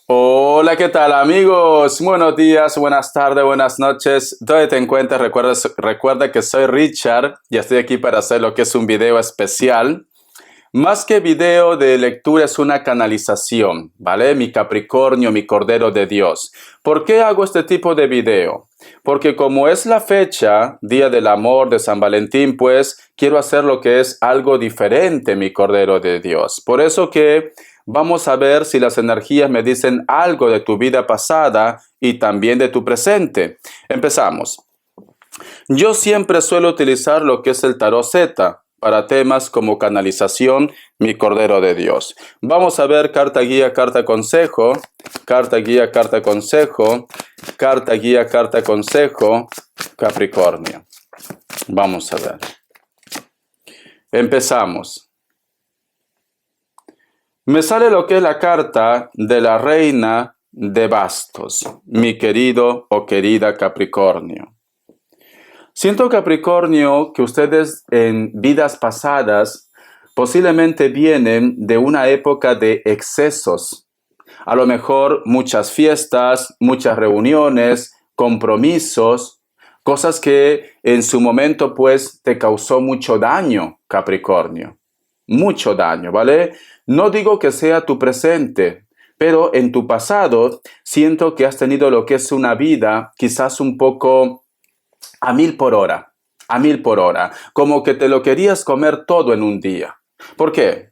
Hola, ¿qué tal amigos? Buenos días, buenas tardes, buenas noches. ¿Dónde te encuentras? Recuerda que soy Richard y estoy aquí para hacer lo que es un video especial. Más que video de lectura es una canalización, ¿vale? Mi Capricornio, mi Cordero de Dios. ¿Por qué hago este tipo de video? Porque como es la fecha, Día del Amor de San Valentín, pues quiero hacer lo que es algo diferente, mi Cordero de Dios. Por eso que vamos a ver si las energías me dicen algo de tu vida pasada y también de tu presente. Empezamos. Yo siempre suelo utilizar lo que es el tarot Z para temas como canalización, mi Cordero de Dios. Vamos a ver carta guía, carta consejo, carta guía, carta consejo, carta guía, carta consejo, Capricornio. Vamos a ver. Empezamos. Me sale lo que es la carta de la reina de bastos, mi querido o querida Capricornio. Siento, Capricornio, que ustedes en vidas pasadas posiblemente vienen de una época de excesos. A lo mejor muchas fiestas, muchas reuniones, compromisos, cosas que en su momento pues te causó mucho daño, Capricornio. Mucho daño, ¿vale? No digo que sea tu presente, pero en tu pasado siento que has tenido lo que es una vida quizás un poco a 1000 por hora, a 1000 por hora, como que te lo querías comer todo en un día. ¿Por qué?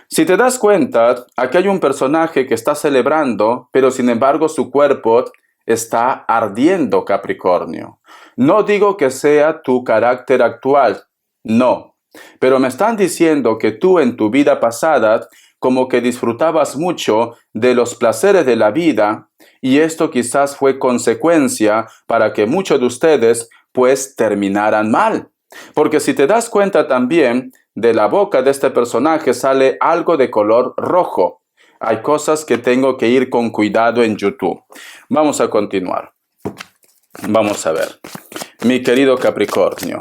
Si te das cuenta, aquí hay un personaje que está celebrando, pero sin embargo su cuerpo está ardiendo, Capricornio. No digo que sea tu carácter actual, no, pero me están diciendo que tú en tu vida pasada como que disfrutabas mucho de los placeres de la vida y esto quizás fue consecuencia para que muchos de ustedes pues terminaran mal. Porque si te das cuenta también, de la boca de este personaje sale algo de color rojo. Hay cosas que tengo que ir con cuidado en YouTube. Vamos a continuar. Vamos a ver. Mi querido Capricornio,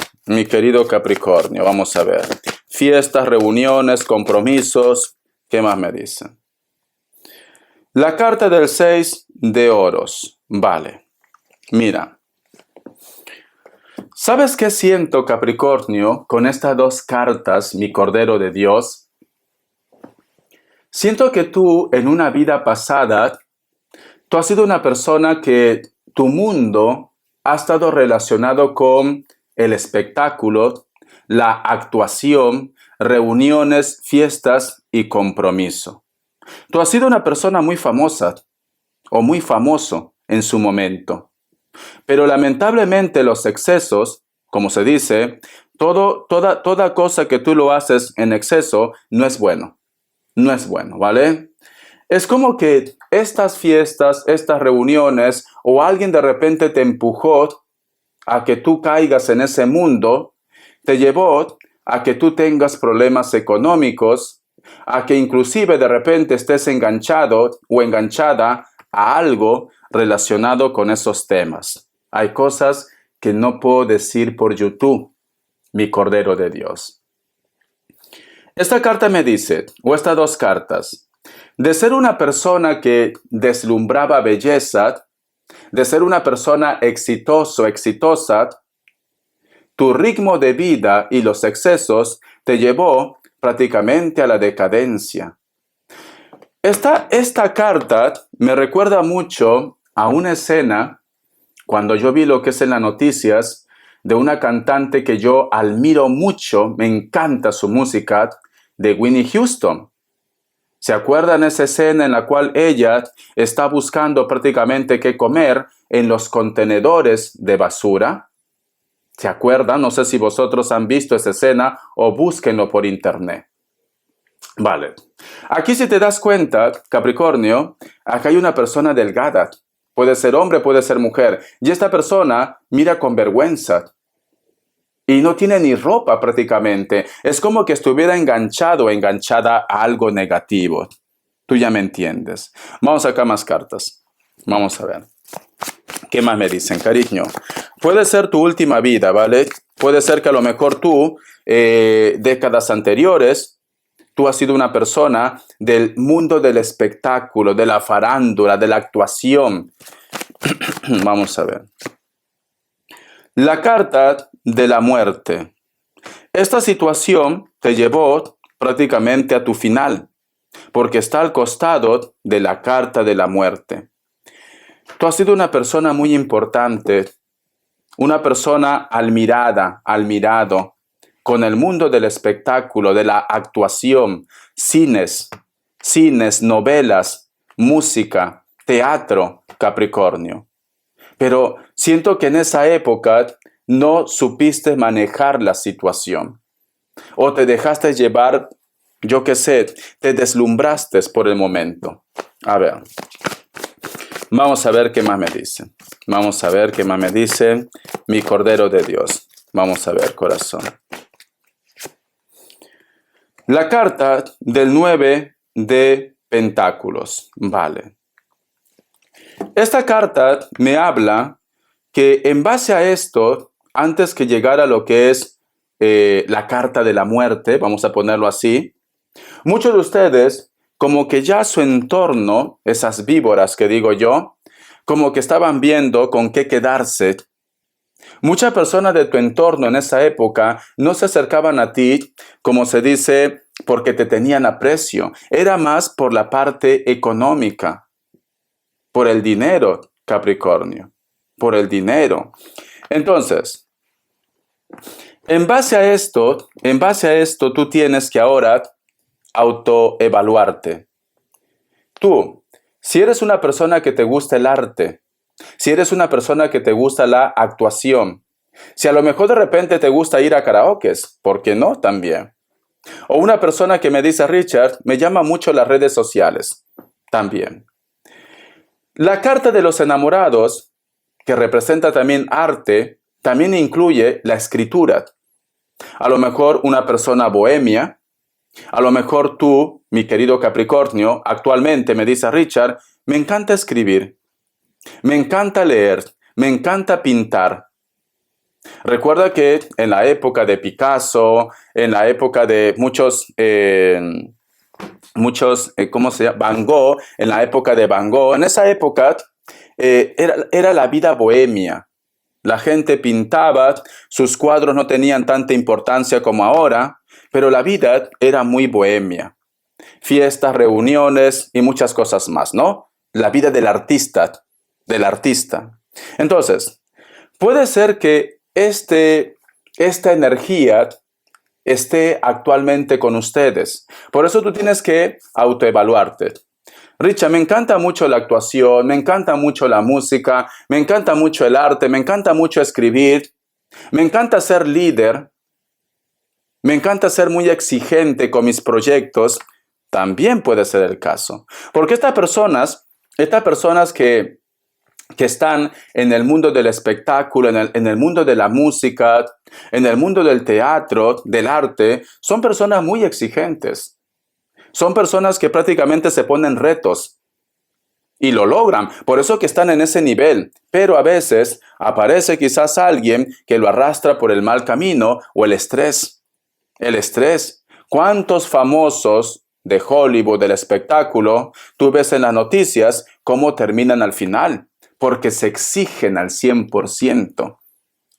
vamos a ver. Fiestas, reuniones, compromisos, ¿qué más me dicen? La carta del 6 de oros. Vale. Mira. ¿Sabes qué siento, Capricornio, con estas dos cartas, mi Cordero de Dios? Siento que tú, en una vida pasada, tú has sido una persona que tu mundo ha estado relacionado con el espectáculo, la actuación, reuniones, fiestas y compromiso. Tú has sido una persona muy famosa o muy famoso en su momento. Pero lamentablemente los excesos, como se dice, toda cosa que tú lo haces en exceso no es bueno. No es bueno, ¿vale? Es como que estas fiestas, estas reuniones, o alguien de repente te empujó a que tú caigas en ese mundo, te llevó a que tú tengas problemas económicos, a que inclusive de repente estés enganchado o enganchada a algo relacionado con esos temas. Hay cosas que no puedo decir por YouTube, mi Cordero de Dios. Esta carta me dice, o estas dos cartas, de ser una persona que deslumbraba belleza, de ser una persona exitosa, tu ritmo de vida y los excesos te llevó prácticamente a la decadencia. Esta carta me recuerda mucho a una escena cuando yo vi lo que es en las noticias de una cantante que yo admiro mucho, me encanta su música, de Whitney Houston. ¿Se acuerdan esa escena en la cual ella está buscando prácticamente qué comer en los contenedores de basura? ¿Se acuerdan? No sé si vosotros han visto esa escena o búsquenlo por internet. Vale. Aquí si te das cuenta, Capricornio, acá hay una persona delgada. Puede ser hombre, puede ser mujer. Y esta persona mira con vergüenza. Y no tiene ni ropa prácticamente. Es como que estuviera enganchado o enganchada a algo negativo. Tú ya me entiendes. Vamos a sacar más cartas. Vamos a ver. ¿Qué más me dicen, cariño? Puede ser tu última vida, ¿vale? Puede ser que a lo mejor tú, décadas anteriores, tú has sido una persona del mundo del espectáculo, de la farándula, de la actuación. Vamos a ver. La carta de la muerte. Esta situación te llevó prácticamente a tu final, porque está al costado de la carta de la muerte. Tú has sido una persona muy importante, una persona admirado, con el mundo del espectáculo, de la actuación, cines, novelas, música, teatro, Capricornio. Pero siento que en esa época no supiste manejar la situación. O te dejaste llevar, yo qué sé, te deslumbraste por el momento. A ver, vamos a ver qué más me dice. Vamos a ver qué más me dice mi Cordero de Dios. Vamos a ver, corazón. La carta del 9 de Pentáculos. Vale. Esta carta me habla que en base a esto, antes que llegara lo que es la carta de la muerte, vamos a ponerlo así, muchos de ustedes, como que ya su entorno, esas víboras que digo yo, como que estaban viendo con qué quedarse. Muchas personas de tu entorno en esa época no se acercaban a ti, como se dice, porque te tenían aprecio. Era más por la parte económica, por el dinero, Capricornio, por el dinero. Entonces, en base a esto, tú tienes que ahora autoevaluarte. Tú, si eres una persona que te gusta el arte, si eres una persona que te gusta la actuación, si a lo mejor de repente te gusta ir a karaokes, ¿por qué no también? O una persona que me dice, Richard, me llama mucho las redes sociales, también. La carta de los enamorados, que representa también arte, también incluye la escritura. A lo mejor una persona bohemia, a lo mejor tú, mi querido Capricornio, actualmente me dice, Richard, me encanta escribir, me encanta leer, me encanta pintar. Recuerda que en la época de Picasso, en la época de ¿cómo se llama? Van Gogh, en la época de Van Gogh, en esa época era la vida bohemia. La gente pintaba, sus cuadros no tenían tanta importancia como ahora, pero la vida era muy bohemia. Fiestas, reuniones y muchas cosas más, ¿no? La vida del artista, Entonces, puede ser que esta energía esté actualmente con ustedes. Por eso tú tienes que autoevaluarte. Richard, me encanta mucho la actuación, me encanta mucho la música, me encanta mucho el arte, me encanta mucho escribir, me encanta ser líder, me encanta ser muy exigente con mis proyectos. También puede ser el caso. Porque estas personas que están en el mundo del espectáculo, en el mundo de la música, en el mundo del teatro, del arte, son personas muy exigentes. Son personas que prácticamente se ponen retos y lo logran. Por eso que están en ese nivel. Pero a veces aparece quizás alguien que lo arrastra por el mal camino o el estrés. El estrés. ¿Cuántos famosos de Hollywood, del espectáculo, tú ves en las noticias cómo terminan al final? Porque se exigen al 100%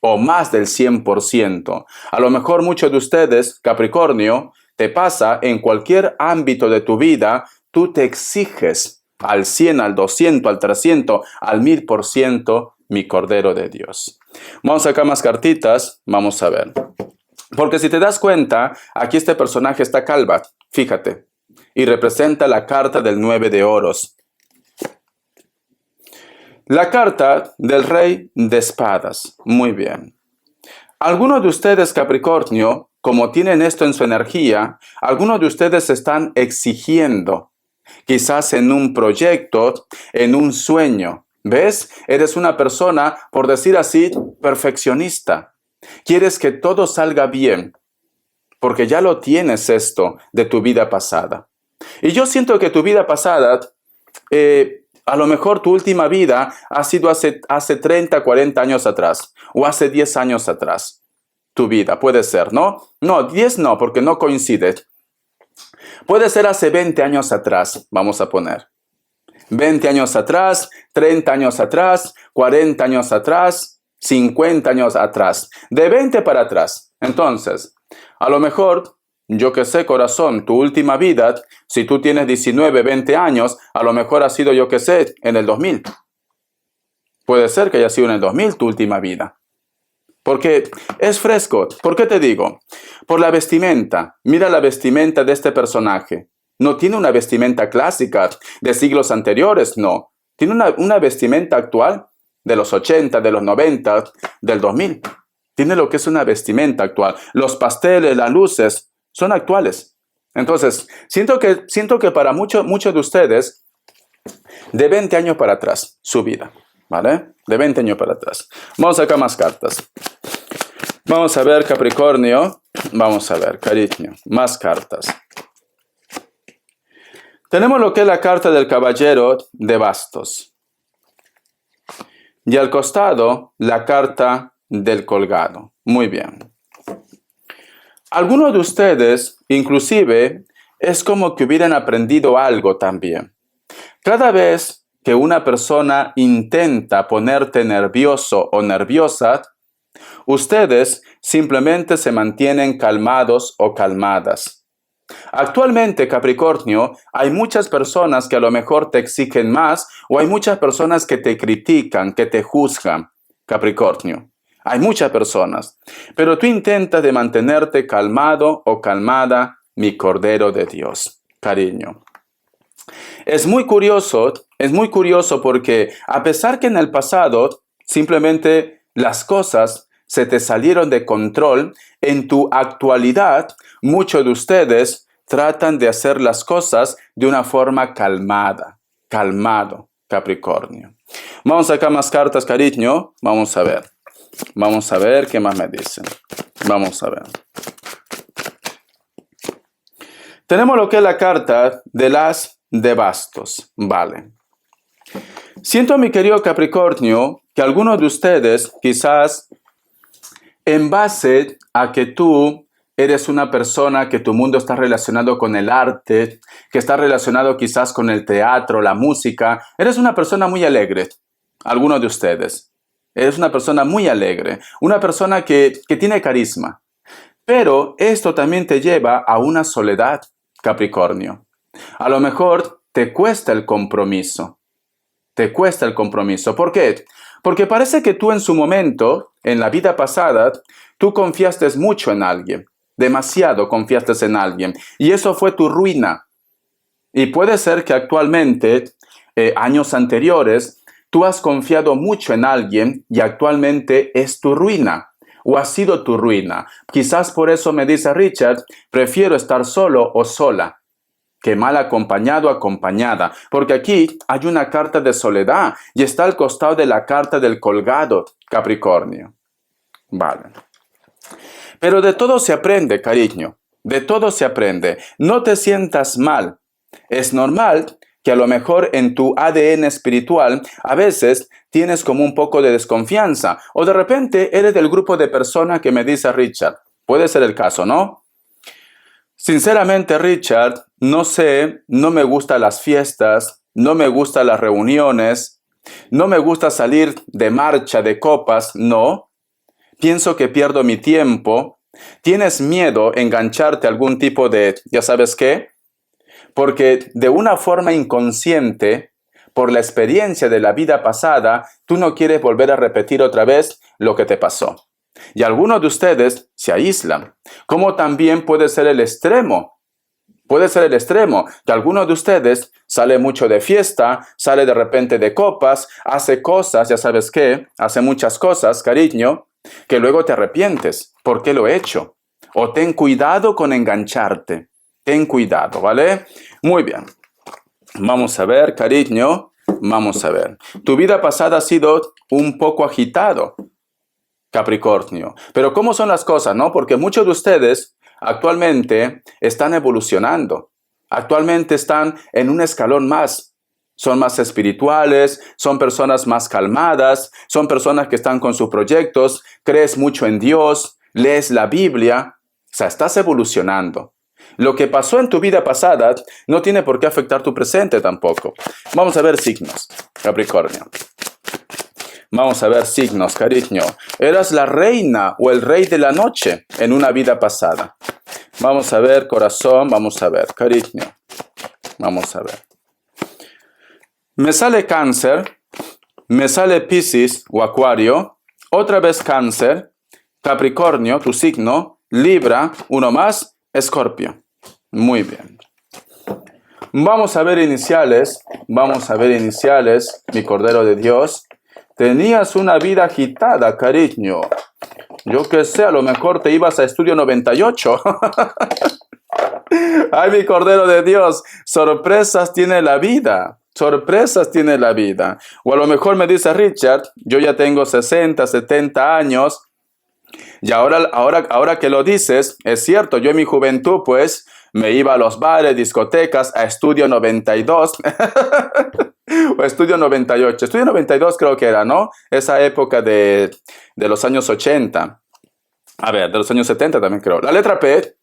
o más del 100%. A lo mejor muchos de ustedes, Capricornio, te pasa en cualquier ámbito de tu vida, tú te exiges al 100, al 200, al 300, al 1000%, mi Cordero de Dios. Vamos a sacar más cartitas, vamos a ver. Porque si te das cuenta, aquí este personaje está calva, fíjate, y representa la carta del 9 de oros. La carta del Rey de Espadas. Muy bien. Algunos de ustedes, Capricornio, como tienen esto en su energía, algunos de ustedes están exigiendo, quizás en un proyecto, en un sueño. ¿Ves? Eres una persona, por decir así, perfeccionista. Quieres que todo salga bien, porque ya lo tienes esto de tu vida pasada. Y yo siento que tu vida pasada, a lo mejor tu última vida ha sido hace 30, 40 años atrás, o hace 10 años atrás. Tu vida, puede ser, ¿no? No, 10 no, porque no coincide. Puede ser hace 20 años atrás, vamos a poner. 20 años atrás, 30 años atrás, 40 años atrás, 50 años atrás. De 20 para atrás. Entonces, a lo mejor, yo que sé, corazón, tu última vida, si tú tienes 19, 20 años, a lo mejor ha sido, yo que sé, en el 2000. Puede ser que haya sido en el 2000 tu última vida. Porque es fresco. ¿Por qué te digo? Por la vestimenta. Mira la vestimenta de este personaje. No tiene una vestimenta clásica de siglos anteriores, no. Tiene una vestimenta actual de los 80, de los 90, del 2000. Tiene lo que es una vestimenta actual. Los pasteles, las luces son actuales. Entonces, siento que para muchos de ustedes, de 20 años para atrás, su vida, ¿vale? De 20 años para atrás. Vamos a sacar más cartas. Vamos a ver, Capricornio. Vamos a ver, cariño. Más cartas. Tenemos lo que es la carta del caballero de bastos. Y al costado, la carta del colgado. Muy bien. Algunos de ustedes, inclusive, es como que hubieran aprendido algo también. Cada vez que una persona intenta ponerte nervioso o nerviosa, ustedes simplemente se mantienen calmados o calmadas. Actualmente, Capricornio, hay muchas personas que a lo mejor te exigen más o hay muchas personas que te critican, que te juzgan, Capricornio. Hay muchas personas, pero tú intentas de mantenerte calmado o calmada, mi Cordero de Dios, cariño. Es muy curioso porque a pesar que en el pasado simplemente las cosas se te salieron de control, en tu actualidad muchos de ustedes tratan de hacer las cosas de una forma calmada, calmado, Capricornio. Vamos a sacar más cartas, cariño. Vamos a ver qué más me dicen. Vamos a ver. Tenemos lo que es la carta de las de bastos. Vale. Siento, mi querido Capricornio, que algunos de ustedes quizás en base a que tú eres una persona que tu mundo está relacionado con el arte, que está relacionado quizás con el teatro, la música, eres una persona muy alegre. Algunos de ustedes. Eres una persona muy alegre, una persona que tiene carisma. Pero esto también te lleva a una soledad, Capricornio. A lo mejor te cuesta el compromiso. Te cuesta el compromiso. ¿Por qué? Porque parece que tú en su momento, en la vida pasada, tú confiaste mucho en alguien. Demasiado confiaste en alguien. Y eso fue tu ruina. Y puede ser que actualmente, años anteriores, tú has confiado mucho en alguien y actualmente es tu ruina. O ha sido tu ruina. Quizás por eso me dice Richard, prefiero estar solo o sola que mal acompañado o acompañada. Porque aquí hay una carta de soledad y está al costado de la carta del colgado, Capricornio. Vale. Pero de todo se aprende, cariño. De todo se aprende. No te sientas mal. Es normal que a lo mejor en tu ADN espiritual a veces tienes como un poco de desconfianza. O de repente eres del grupo de personas que me dice Richard. Puede ser el caso, ¿no? Sinceramente, Richard, no sé, no me gustan las fiestas, no me gustan las reuniones, no me gusta salir de marcha, de copas, no. Pienso que pierdo mi tiempo. ¿Tienes miedo a engancharte a algún tipo de, ya sabes qué? Porque de una forma inconsciente, por la experiencia de la vida pasada, tú no quieres volver a repetir otra vez lo que te pasó. Y algunos de ustedes se aíslan. Como también puede ser el extremo. Puede ser el extremo que alguno de ustedes sale mucho de fiesta, sale de repente de copas, hace cosas, ya sabes qué, hace muchas cosas, cariño, que luego te arrepientes. ¿Por qué lo he hecho? O ten cuidado con engancharte. Ten cuidado, ¿vale? Muy bien. Vamos a ver, cariño. Vamos a ver. Tu vida pasada ha sido un poco agitado, Capricornio. Pero ¿cómo son las cosas, no? Porque muchos de ustedes actualmente están evolucionando. Actualmente están en un escalón más. Son más espirituales, son personas más calmadas, son personas que están con sus proyectos, crees mucho en Dios, lees la Biblia. O sea, estás evolucionando. Lo que pasó en tu vida pasada no tiene por qué afectar tu presente tampoco. Vamos a ver signos, Capricornio. Vamos a ver signos, cariño. Eras la reina o el rey de la noche en una vida pasada. Vamos a ver, corazón, vamos a ver, cariño. Vamos a ver. Me sale Cáncer, me sale Piscis o Acuario, otra vez Cáncer, Capricornio, tu signo, Libra, uno más, Escorpio. Muy bien. Vamos a ver iniciales, mi Cordero de Dios. Tenías una vida agitada, cariño. Yo qué sé, a lo mejor te ibas a Estudio 98. Ay, mi Cordero de Dios, sorpresas tiene la vida. Sorpresas tiene la vida. O a lo mejor me dice Richard, yo ya tengo 60, 70 años. Y ahora que lo dices, es cierto, yo en mi juventud, pues, me iba a los bares, discotecas, a Estudio 92. O Estudio 98. Estudio 92 creo que era, ¿no? Esa época de los años 80. A ver, de los años 70 también creo. La letra P,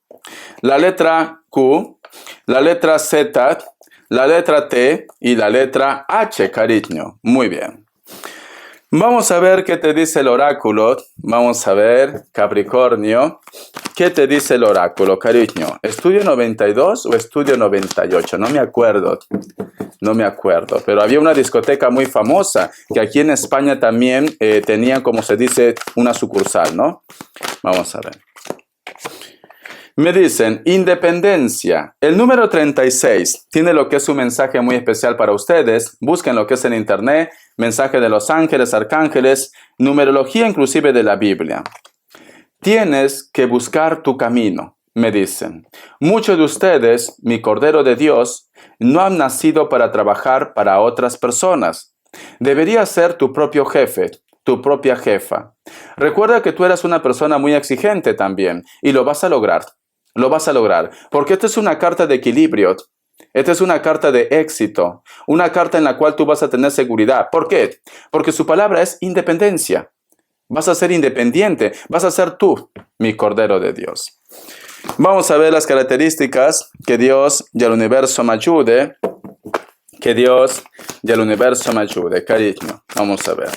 la letra Q, la letra Z, la letra T y la letra H, cariño. Muy bien. Vamos a ver qué te dice el oráculo. Vamos a ver, Capricornio. ¿Qué te dice el oráculo, cariño? ¿Estudio 92 o Estudio 98? No me acuerdo. Pero había una discoteca muy famosa que aquí en España también tenía, como se dice, una sucursal, ¿no? Vamos a ver. Me dicen, independencia. El número 36 tiene lo que es un mensaje muy especial para ustedes. Busquen lo que es en internet, mensaje de los ángeles, arcángeles, numerología inclusive de la Biblia. Tienes que buscar tu camino, me dicen. Muchos de ustedes, mi Cordero de Dios, no han nacido para trabajar para otras personas. Deberías ser tu propio jefe, tu propia jefa. Recuerda que tú eres una persona muy exigente también y lo vas a lograr. Lo vas a lograr, porque esta es una carta de equilibrio, esta es una carta de éxito, una carta en la cual tú vas a tener seguridad. ¿Por qué? Porque su palabra es independencia. Vas a ser independiente, vas a ser tú, mi Cordero de Dios. Vamos a ver las características. Que Dios y el universo me ayude. Que Dios y el universo me ayude, cariño. Vamos a ver,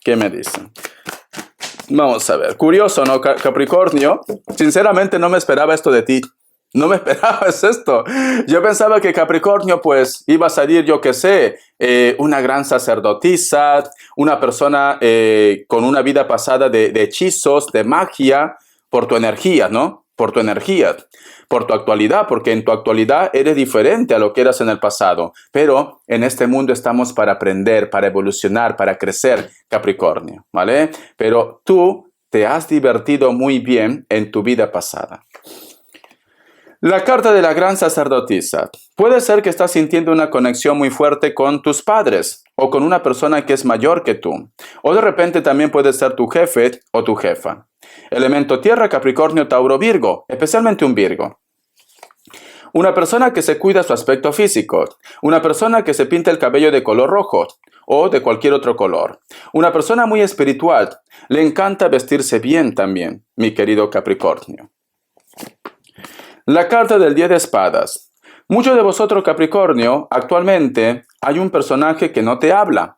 ¿qué me dicen? Vamos a ver. Curioso, ¿no, Capricornio? Sinceramente no me esperaba esto de ti. No me esperabas esto. Yo pensaba que Capricornio, pues, iba a salir, yo qué sé, una gran sacerdotisa, una persona con una vida pasada de hechizos, de magia, por tu energía, ¿no? Por tu energía, por tu actualidad, porque en tu actualidad eres diferente a lo que eras en el pasado. Pero en este mundo estamos para aprender, para evolucionar, para crecer, Capricornio, ¿vale? Pero tú te has divertido muy bien en tu vida pasada. La carta de la gran sacerdotisa. Puede ser que estás sintiendo una conexión muy fuerte con tus padres o con una persona que es mayor que tú. O de repente también puede ser tu jefe o tu jefa. Elemento tierra, Capricornio, Tauro, Virgo, especialmente un Virgo. Una persona que se cuida su aspecto físico. Una persona que se pinta el cabello de color rojo o de cualquier otro color. Una persona muy espiritual. Le encanta vestirse bien también, mi querido Capricornio. La carta del 10 de espadas. Muchos de vosotros, Capricornio, actualmente hay un personaje que no te habla.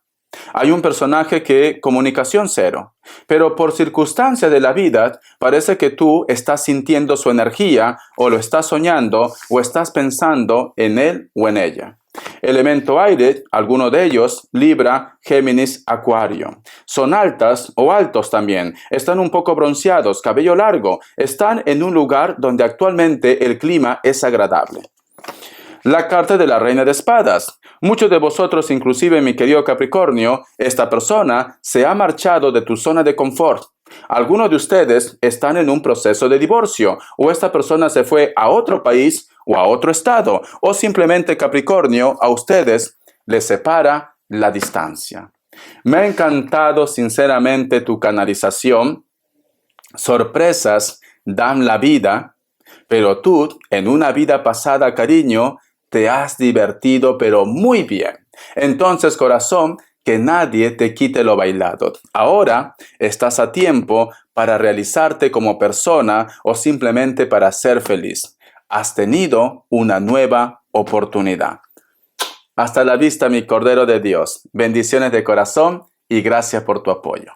Hay un personaje que comunicación cero. Pero por circunstancias de la vida, parece que tú estás sintiendo su energía, o lo estás soñando, o estás pensando en él o en ella. Elemento aire, alguno de ellos, Libra, Géminis, Acuario. Son altas o altos también. Están un poco bronceados, cabello largo. Están en un lugar donde actualmente el clima es agradable. La carta de la Reina de Espadas. Muchos de vosotros, inclusive mi querido Capricornio, esta persona se ha marchado de tu zona de confort. Algunos de ustedes están en un proceso de divorcio, o esta persona se fue a otro país o a otro estado, o simplemente, Capricornio, a ustedes les separa la distancia. Me ha encantado sinceramente tu canalización. Sorpresas dan la vida, pero tú, en una vida pasada, cariño, te has divertido, pero muy bien. Entonces, corazón, que nadie te quite lo bailado. Ahora estás a tiempo para realizarte como persona o simplemente para ser feliz. has tenido una nueva oportunidad. Hasta la vista, mi Cordero de Dios. Bendiciones de corazón y gracias por tu apoyo.